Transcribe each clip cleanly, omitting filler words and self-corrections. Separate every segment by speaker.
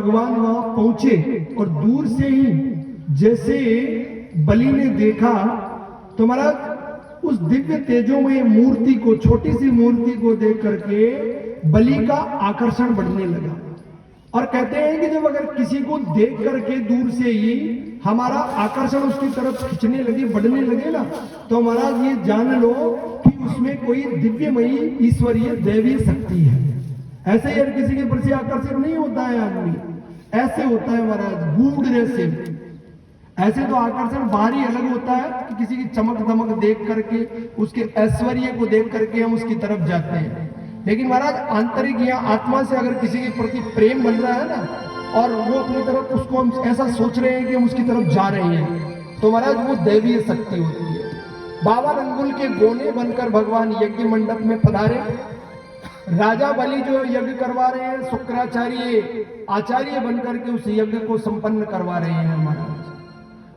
Speaker 1: भगवान वहां पहुंचे और दूर से ही जैसे बलि ने देखा तो महाराज उस दिव्य तेजोमय मूर्ति को, छोटी सी मूर्ति को देख करके बलि का आकर्षण बढ़ने लगा। और कहते हैं कि जब अगर किसी को देख करके दूर से ही हमारा आकर्षण उसकी तरफ खींचने लगे, बढ़ने लगे ना, तो महाराज ये जान लो कि उसमें कोई दिव्यमयी ईश्वरीय दैवीय शक्ति है। ऐसे ही हर किसी के प्रति आकर्षित नहीं होता है आदमी, ऐसे होता है महाराज गूढ़ जैसे। ऐसे तो आकर्षण बाहरी अलग होता है कि किसी की चमक दमक देख करके, उसके ऐश्वर्य को देख करके हम उसकी तरफ जाते हैं, लेकिन महाराज आंतरिक या आत्मा से अगर किसी के प्रति प्रेम बन रहा है ना, और वो अपनी तरफ उसको हम ऐसा सोच रहे हैं कि हम उसकी तरफ जा रहे हैं, तो महाराज वो दैवीय शक्ति होती है। 52 अंगुल के गोने बनकर भगवान यज्ञ मंडप में पधारे। राजा बलि जो यज्ञ करवा रहे हैं, शुक्राचार्य आचार्य बनकर के उस यज्ञ को संपन्न करवा रहे हैं महाराज।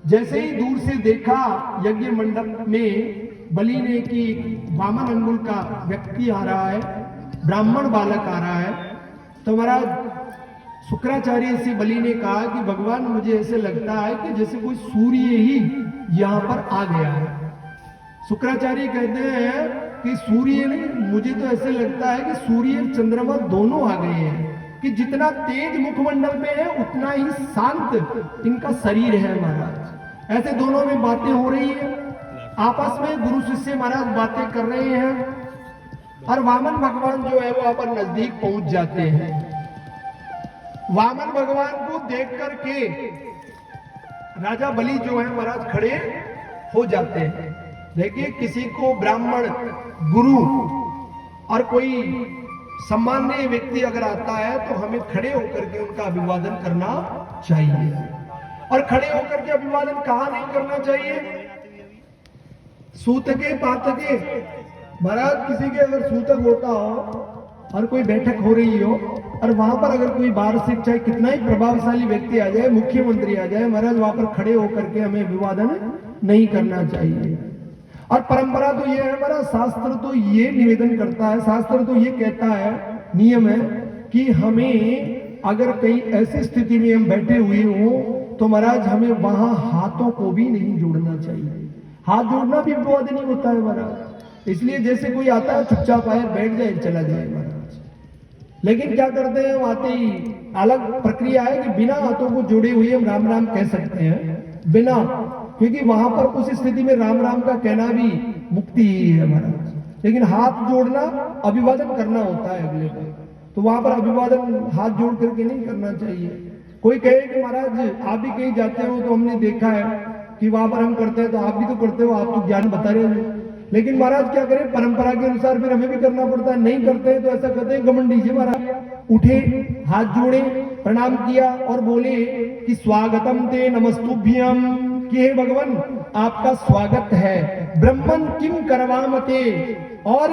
Speaker 1: जैसे ही दूर से देखा यज्ञ मंडप में बलि ने कि 52 अंगुल का व्यक्ति आ रहा है, ब्राह्मण बालक आ रहा है, तो महाराज शुक्राचार्य से बलि ने कहा कि भगवान मुझे ऐसे लगता है कि जैसे कोई सूर्य ही यहाँ पर आ गया है। शुक्राचार्य कहते हैं कि सूर्य नहीं, मुझे तो ऐसे लगता है कि सूर्य चंद्रमा दोनों आ गए हैं, कि जितना तेज मुखमंडल में है उतना ही शांत इनका शरीर है महाराज। ऐसे दोनों में बातें हो रही है, आपस में गुरु शिष्य महाराज बातें कर रहे हैं, और वामन भगवान जो है वो वहां पर नजदीक पहुंच जाते हैं। वामन भगवान को देख करके राजा बलि जो है महाराज खड़े हो जाते हैं। देखिए, किसी को ब्राह्मण गुरु और कोई सम्माननीय व्यक्ति अगर आता है तो हमें खड़े होकर के उनका अभिवादन करना चाहिए। और खड़े होकर के अभिवादन कहाँ नहीं करना चाहिए? सूतके पातके। महाराज किसी के अगर सूतक होता हो और कोई बैठक हो रही हो और वहां पर अगर कोई वार्षिक चाहे कितना ही प्रभावशाली व्यक्ति आ जाए, मुख्यमंत्री आ जाए, महाराज वहां पर खड़े होकर के हमें अभिवादन नहीं करना चाहिए। और परंपरा तो ये है हमारा, शास्त्र तो ये निवेदन करता है, शास्त्र तो ये कहता है, नियम है कि हमें अगर कहीं ऐसी स्थिति में हम बैठे हुए हो तो महाराज हमें वहां हाथों को भी नहीं जोड़ना चाहिए। हाथ जोड़ना भी अभिवादन नहीं होता है महाराज। इसलिए जैसे कोई आता है चुपचाप आए बैठ जाए चला जाए महाराज, लेकिन क्या करते हैं, आते ही अलग प्रक्रिया है कि बिना हाथों को जोड़े हुए हम राम राम कह सकते हैं, बिना, क्योंकि वहां पर उस स्थिति में राम राम का कहना भी मुक्ति ही है महाराज। लेकिन हाथ जोड़ना अभिवादन करना होता है अगले को, तो वहां पर अभिवादन हाथ जोड़ करके नहीं करना चाहिए। कोई कहे कि महाराज आप भी कहीं जाते हो तो हमने देखा है कि वहां पर हम करते हैं तो आप भी तो करते हो, आप तो ज्ञान बता रहे हो, लेकिन महाराज क्या करें, परंपरा के अनुसार फिर हमें भी करना पड़ता है। नहीं करते हैं तो ऐसा करते हैं घमंड दीजिए महाराज। उठे, हाथ जोड़े, प्रणाम किया और बोले कि स्वागतम ते नमस्तुभ्यम, कि हे भगवान आपका स्वागत है। ब्रह्मन किम करवामते, और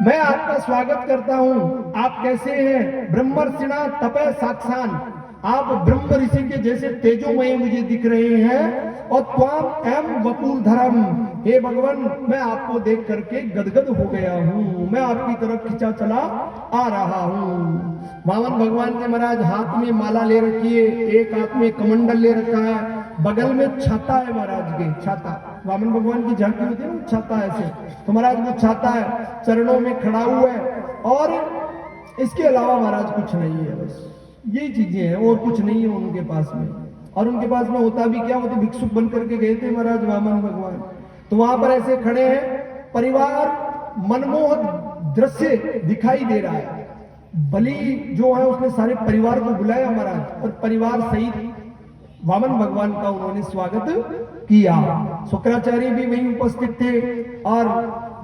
Speaker 1: मैं आपका स्वागत करता हूं, आप कैसे हैं? ब्रह्मर्षिणा तपय साक्षान, आप ब्रह्म ऋषि के जैसे तेजोमय मुझे दिख रहे हैं। और त्वाम एम वपुर धर्म, हे भगवान मैं आपको देख करके गदगद हो गया हूं, मैं आपकी तरफ खिंचा चला आ रहा हूं। वामन भगवान ने महाराज हाथ में माला ले रखी है, एक हाथ में कमंडल ले रखा है, बगल में छाता है महाराज के, छाता, वामन भगवान की झांकी होती है ना, छाता ऐसे, तो महाराज वो छाता है, चरणों में खड़ा हुआ है, और इसके अलावा महाराज कुछ नहीं है, बस यही चीजें हैं और कुछ नहीं है उनके पास में। और उनके पास में होता भी क्या, वो तो भिक्षुक बन करके गए थे महाराज वामन भगवान, तो वहां पर ऐसे खड़े हैं, परिवार मनमोहक दृश्य दिखाई दे रहा है। बलि जो है उसने सारे परिवार को बुलाया महाराज, और परिवार सहित वामन भगवान का उन्होंने स्वागत किया। शुक्राचार्य भी वहीं उपस्थित थे और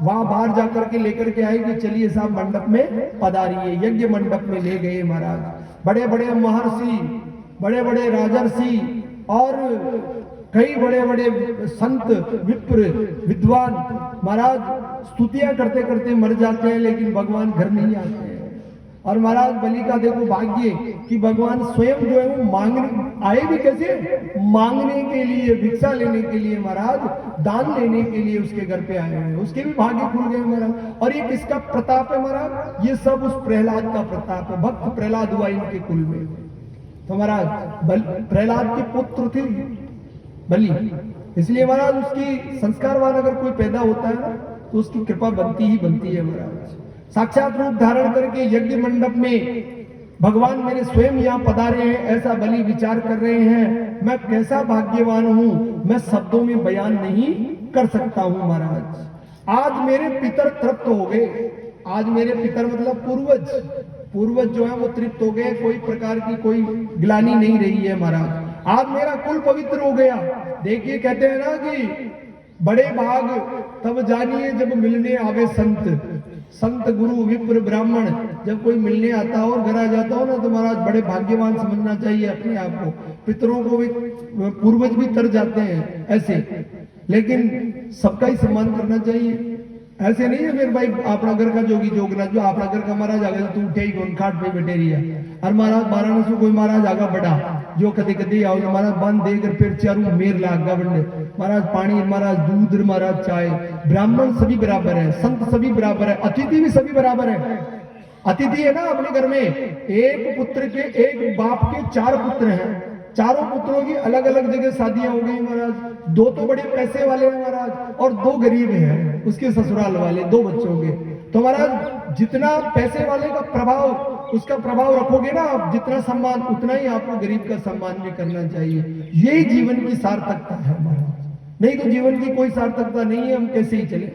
Speaker 1: वहां बाहर जाकर के लेकर के आए कि चलिए साहब मंडप में पधारिए। यज्ञ मंडप में ले गए महाराज, बड़े बड़े महर्षि, बड़े बड़े राजर्षि और कई बड़े बड़े संत विप्र विद्वान महाराज स्तुतियां करते करते मर जाते हैं, लेकिन भगवान घर नहीं आते हैं। और महाराज बलि का देखो भाग्य कि भगवान स्वयं जो है वो मांगने आए भी कैसे, मांगने के लिए, भिक्षा लेने के लिए महाराज, दान लेने के लिए उसके घर पे आए हैं, उसके भी भाग्य खुल गए महाराज। और ये किसका प्रताप है महाराज? ये सब उस प्रहलाद का प्रताप है, भक्त प्रहलाद हुआ इनके कुल में। तो महाराज प्रहलाद के पुत्र थे बलि, इसलिए महाराज उसकी संस्कारवान अगर कोई पैदा होता है ना तो उसकी कृपा बनती ही बनती है महाराज। साक्षात रूप धारण करके यज्ञ मंडप में भगवान मेरे स्वयं यहाँ पधारे हैं, ऐसा बलि विचार कर रहे हैं। मैं कैसा भाग्यवान हूं, मैं शब्दों में बयान नहीं कर सकता हूं महाराज। आज मेरे पितर तृप्त हो गए, आज मेरे पितर मतलब पूर्वज जो है वो तृप्त हो गए, कोई प्रकार की कोई ग्लानि नहीं रही है महाराज। आज मेरा कुल पवित्र हो गया। देखिए कहते हैं ना कि बड़े भाग तब जानिए जब मिलने आवे संत गुरु विप्र ब्राह्मण। जब कोई मिलने आता हो और घर आ जाता हो ना तो महाराज बड़े भाग्यवान समझना चाहिए अपने आप को। पितरों को भी पूर्वज भी तर जाते हैं ऐसे, लेकिन सबका ही सम्मान करना चाहिए। ऐसे नहीं है फिर भाई अपना घर का जोगी जोगना जो अपना घर का महाराज आगे तू उठे ही कौन खाट पे बैठे रही है। और महाराज वाराणसी कोई महाराज आगा बढ़ा जो कदे कदे आओ महाराज बंद देकर फिर चारू मेर लागा बंडे महाराज पानी महाराज दूध महाराज चाय। ब्राह्मण सभी बराबर है, संत सभी बराबर है, अतिथि भी सभी बराबर है। अतिथि है ना अपने घर में एक पुत्र के एक बाप के 4 पुत्र हैं, चारों पुत्रों की अलग अलग जगह शादियां हो गई महाराज। 2 तो बड़े पैसे वाले हैं महाराज और 2 गरीब हैं उसके ससुराल वाले 2 बच्चों के। तो महाराज जितना पैसे वाले का प्रभाव उसका प्रभाव रखोगे ना आप, जितना सम्मान उतना ही आपको गरीब का सम्मान भी करना चाहिए। यही जीवन की सार्थकता है महाराज, नहीं तो जीवन की कोई सार्थकता नहीं है। हम कैसे ही चले,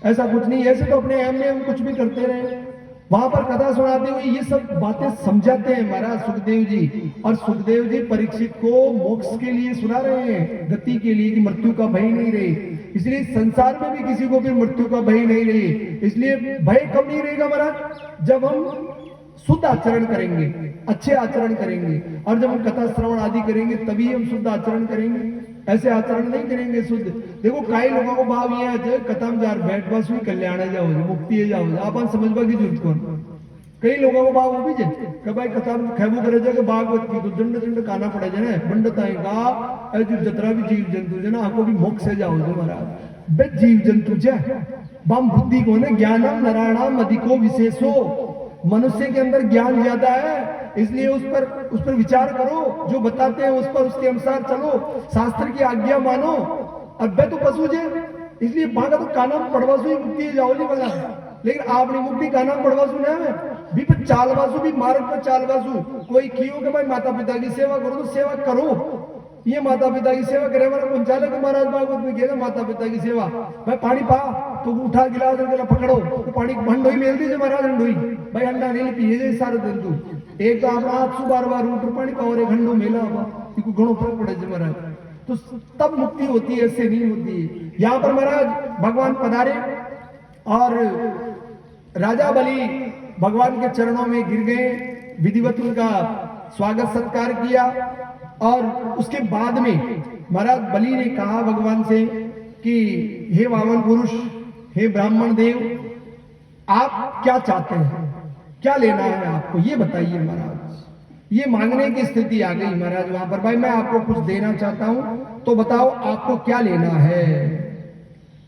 Speaker 1: ऐसा कुछ नहीं। ऐसे तो अपने हम में हम कुछ भी करते रहे। वहां पर कथा सुनाते हुए ये सब बातें समझाते हैं महाराज सुखदेव जी। और सुखदेव जी परीक्षित को मोक्ष के लिए सुना रहे हैं, गति के लिए कि मृत्यु का भय नहीं रहे। इसलिए संसार में भी किसी को भी मृत्यु का भय नहीं रहे। इसलिए भय कब नहीं रहेगा महाराज, जब हम शुद्ध आचरण करेंगे, अच्छे आचरण करेंगे। और जब हम कथा श्रवण आदि करेंगे तभी हम शुद्ध आचरण करेंगे। ऐसे आचरण नहीं करेंगे शुद्ध। देखो कई लोगों को भाव यह है कथा में जार बैठ बस हुई कल्याण जाओ मुक्ति जाओ अपन समझवा की जरूरत कौन। कई लोगों को भाव वो भी जे भाई कथा में खेबू करे जाके भागवत की तो दंड दंड काना पड़े जाए बंडता है जो जतरा भी जीव जंतु है ना आपको भी मोक्ष से जाओ जो महाराज। बे जीव जंतु जे बम बुद्धि को ने ज्ञानम नराणाम अधिको विशेषो। मनुष्य के अंदर ज्ञान ज्यादा है इसलिए उस पर विचार करो, जो बताते हैं उस पर उसके अनुसार चलो, शास्त्र की आज्ञा मानो। अब तो पशु जे इसलिए भागा तो काना पड़वासु ही मुक्ति जाओ नहीं बना। लेकिन आपने मुक्ति काना पड़वासु ना है भी पर चालवासु भी मार्ग पर चालवासु। कोई कियो के भाई माता पिता की सेवा करो तो सेवा करो। ये माता पिता की सेवा करे हमारा पंचालक महाराज भागवत में कहते माता पिता की सेवा। भाई पानी पा तो उठा गिलास गला पकड़ो तो पानी हंडोई मेल दीजिए महाराज हंडोई भाई अंडा नहीं पिए सारे दिन तू एक तो अपना हाथ से बार उठ पानी पा और एक हंडो मेला घणो फर्क पड़े महाराज। तो तब मुक्ति होती है, ऐसे नहीं होती है। यहाँ पर महाराज भगवान पधारे और राजा बलि भगवान के चरणों में गिर गए, विधिवत उनका स्वागत सत्कार किया। और उसके बाद में महाराज बलि ने कहा भगवान से कि हे वामन पुरुष, हे ब्राह्मण देव, आप क्या चाहते हैं, क्या लेना है आपको, ये बताइए महाराज। ये मांगने की स्थिति आ गई महाराज वहां पर, भाई मैं आपको कुछ देना चाहता हूं तो बताओ आपको क्या लेना है।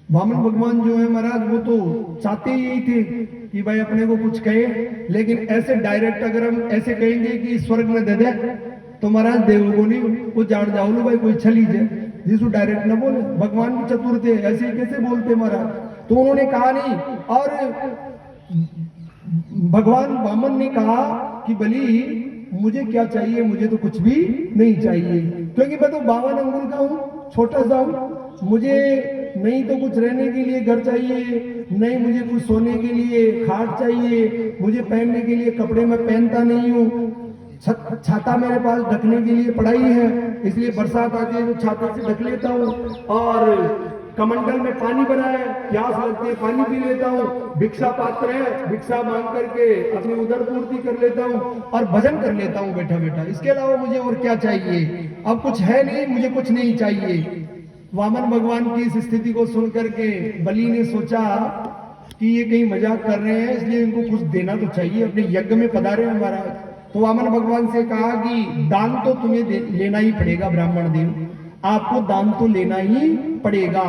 Speaker 1: वामन भगवान जो है महाराज वो तो चाहते ही यही थे कि भाई अपने को कुछ कहे, लेकिन ऐसे डायरेक्ट अगर हम ऐसे कहेंगे कि स्वर्ग में दे दे तो महाराज देव को नहीं वो जान जाओ लो भाई कोई छली जाए जिसको डायरेक्ट ना बोले। भगवान भी चतुर थे, ऐसे ही कैसे बोलते महाराज। तो उन्होंने कहा नहीं, और भगवान वामन ने कहा कि बलि मुझे क्या चाहिए, मुझे तो कुछ भी नहीं चाहिए क्योंकि मैं तो 52 अंगुल का हूँ, छोटा सा हूँ। मुझे नहीं तो कुछ रहने के लिए घर चाहिए, नहीं मुझे कुछ सोने के लिए खाट चाहिए, मुझे पहनने के लिए कपड़े मैं पहनता नहीं हूँ, छाता मेरे पास ढकने के लिए पड़ाई है इसलिए बरसात आती है तो छाता से ढक लेता हूँ, और कमंडल में पानी भरा है, प्यास लगती है पानी पी लेता हूँ, भिक्षा पात्र है भिक्षा मांग करके अपनी उदर पूर्ति कर लेता हूँ, और भजन कर लेता हूँ बैठा बैठा। इसके अलावा मुझे और क्या चाहिए, अब कुछ है नहीं, मुझे कुछ नहीं चाहिए। वामन भगवान की इस स्थिति को सुन करके बलि ने सोचा कि ये कहीं मजाक कर रहे हैं इसलिए इनको कुछ देना तो चाहिए, अपने यज्ञ में पधारे हैं महाराज। तो वामन भगवान से कहा कि दान तो तुम्हें लेना ही पड़ेगा ब्राह्मण देव, आपको दान तो लेना ही पड़ेगा।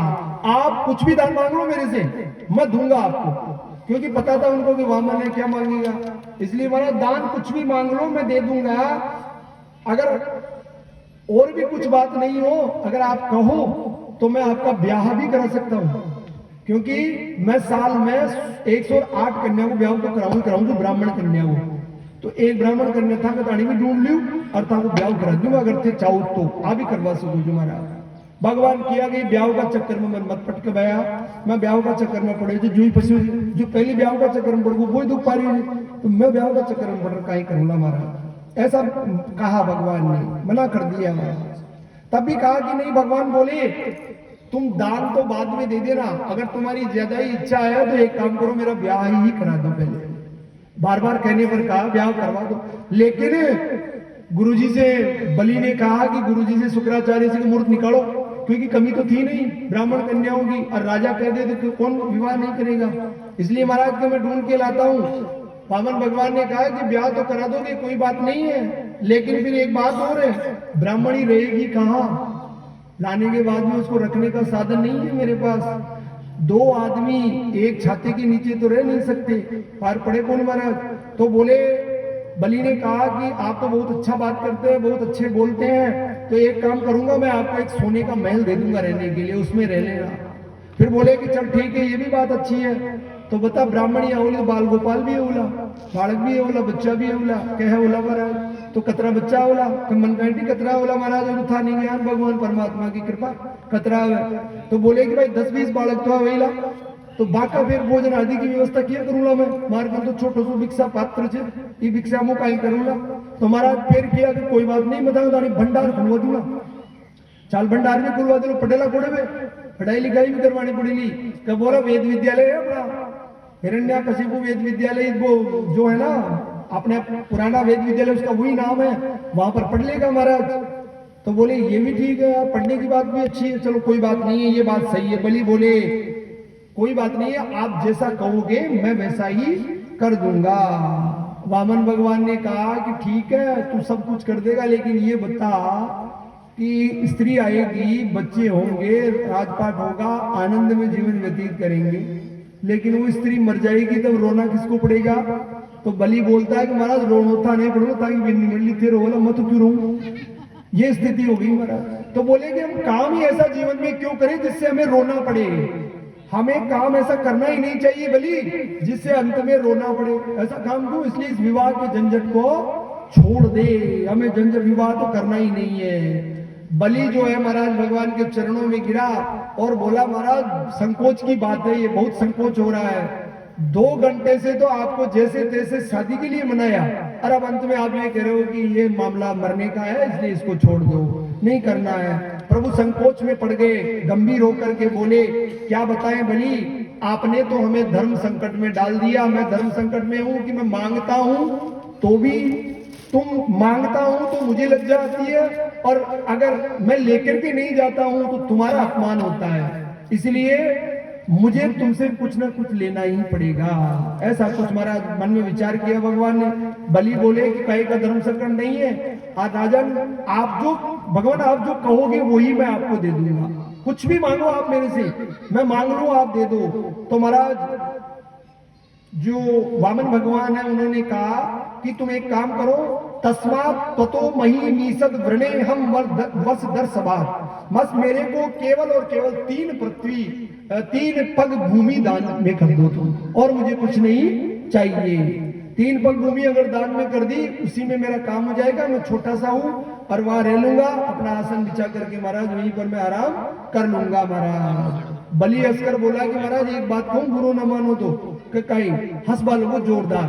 Speaker 1: आप कुछ भी दान मांग लो मेरे से, मैं दूंगा आपको, क्योंकि पता था उनको कि वामन है क्या मांगेगा, इसलिए महाराज दान कुछ भी मांग लो मैं दे दूंगा। अगर और भी कुछ बात नहीं हो, अगर आप कहो तो मैं आपका ब्याह भी करा सकता हूं, क्योंकि मैं साल में 108 कन्या को ब्याह तो कराऊं जो ब्राह्मण कन्या हो। तो एक ब्राह्मण कन्या था कतानी में ढूंढ लियो और था वो ब्याह करा दूंगा, अगर थे चाहो तो आ भी करवा सकूं जो महाराज। भगवान किया कि ब्याह का चक्कर में मन मत पटक गया, मैं ब्याह का चक्कर में पड़े जो ही पशु जो पहले ब्याह का चक्कर में पड़ गई वही दुख पा रही है, तो मैं ब्याह का चक्कर में पड़ रहा कहीं करूंगा महाराज। ऐसा कहा भगवान ने, मना कर दिया महाराज। तब भी कहा कि नहीं, भगवान बोले तुम दान तो बाद में दे देना, अगर तुम्हारी ज्यादा ही इच्छा है तो एक काम करो मेरा ब्याह ही करा दो पहले। बार बार कहने पर कहा ब्याह करवा दो, लेकिन गुरुजी से बलि ने कहा कि गुरुजी से शुक्राचार्य से मूर्त निकालो, क्योंकि कमी तो थी नहीं ब्राह्मण कन्याओं की, और राजा कह दे तो कौन विवाह नहीं करेगा, इसलिए महाराज को मैं ढूंढ के लाता हूं। वामन भगवान ने कहा कि ब्याह तो करा दोगे कोई बात नहीं है, लेकिन फिर एक बात और है, ब्राह्मणी रहेगी कहाँ? लाने के बाद में उसको रखने का साधन नहीं है मेरे पास। दो आदमी एक छाते के नीचे तो रह नहीं सकते, पार पड़े कौन महाराज? तो बोले, बलि ने कहा कि आप तो बहुत अच्छा बात करते हैं, बहुत अच्छे बोलते हैं, तो एक काम करूंगा मैं आपको एक सोने का महल दे दूंगा रहने के लिए, उसमें रह लेना। फिर बोले कि चल ठीक है, ये भी बात अच्छी है। तो बता ब्राह्मणी औली तो बाल गोपाल भी है उला, बालक भी है उला, बच्चा भी है उला, क्या है उला महाराज? तो कतरा बच्चा उला, तो मन कहती कतरा उला महाराज, और था नहीं ज्ञान भगवान परमात्मा की कृपा कतरा है। तो बोले कि भाई 10-20 बालक तो है तो बाका फिर भोजन आदि की व्यवस्था किया करूंगा मैं, मार्ग तो छोटो सो भिक्षा पात्र छे, ये भिक्षा मु काई करूंगा। तो महाराज फिर किया कि कोई बात नहीं, बताओ तारी भंडार खुलवा दूंगा, चाल भंडार भी खुलवा दो, पटेला कोड़े में पढ़ाई लिखाई भी करवानी पड़ेगी। कब बोला वेद विद्यालय है अपना हिरण्यकशिपु वेद विद्यालय, वो जो है ना अपने पुराना वेद विद्यालय उसका वही नाम है, वहां पर पढ़ लेगा महाराज। तो बोले ये भी ठीक है, पढ़ने की बात भी अच्छी है, चलो कोई बात नहीं है, ये बात सही है। बलि बोले कोई बात नहीं है, आप जैसा कहोगे मैं वैसा ही कर दूंगा। वामन भगवान ने कहा कि ठीक है तू सब कुछ कर देगा, लेकिन ये बता कि स्त्री आएगी, बच्चे होंगे, राजपाट होगा, आनंद में जीवन व्यतीत करेंगे, लेकिन वो स्त्री मर जाएगी तब रोना किसको पड़ेगा? तो बलि बोलता है कि महाराज रोना नहीं पड़ेगा, ताकि मिली थे रोला मत क्यों रो, ये स्थिति हो गई महाराज। तो बोले कि हम काम ही ऐसा जीवन में क्यों करें जिससे हमें रोना पड़े, हमें काम ऐसा करना ही नहीं चाहिए बलि जिससे अंत में रोना पड़े, ऐसा काम क्यों? इसलिए इस विवाह के झंझट को छोड़ दे, हमें झंझट विवाह तो करना ही नहीं है। बलि जो है महाराज भगवान के चरणों में गिरा और बोला महाराज संकोच की बात है, ये बहुत संकोच हो रहा है, 2 घंटे से तो आपको जैसे तैसे शादी के लिए मनाया, और अब अंत में आप ये कह रहे हो कि ये मामला मरने का है इसलिए इसको छोड़ दो, नहीं करना है। प्रभु संकोच में पड़ गए, गंभीर होकर के बोले क्या बताएं बलि, आपने तो हमें धर्म संकट में डाल दिया, मैं धर्म संकट में हूं कि मैं मांगता हूं तो भी तुम मांगता हूं तो मुझे लज्जा आती है, और अगर मैं लेकर के नहीं जाता हूं तो तुम्हारा अपमान होता है, इसलिए मुझे तुमसे कुछ ना कुछ लेना ही पड़ेगा। ऐसा कुछ महाराज मन में विचार किया भगवान ने। बलि बोले कि कहीं का धर्म संकट नहीं है, आज राजन आप जो भगवान आप जो कहोगे वही मैं आपको दे दूंगा, कुछ भी मांगो आप मेरे से, मैं मांग लूं आप दे दो। तो महाराज जो वामन भगवान है उन्होंने कहा कि तुम एक काम करो, तस्मात् त्वतो मही मीसद व्रणे हम वर्ष दर सवार, बस मेरे को केवल और केवल 3 पग भूमि दान में कर दो तुम, और मुझे कुछ नहीं चाहिए। 3 पग भूमि अगर दान में कर दी उसी में मेरा काम हो जाएगा, मैं छोटा सा हूं और वहां रह लूंगा, अपना आसन बिछा करके महाराज वहीं पर मैं आराम कर लूंगा महाराज। बलि हंसकर बोला कि महाराज एक बात कहूं, बुरो न मानो तो कहीं हंस बालो जोरदार।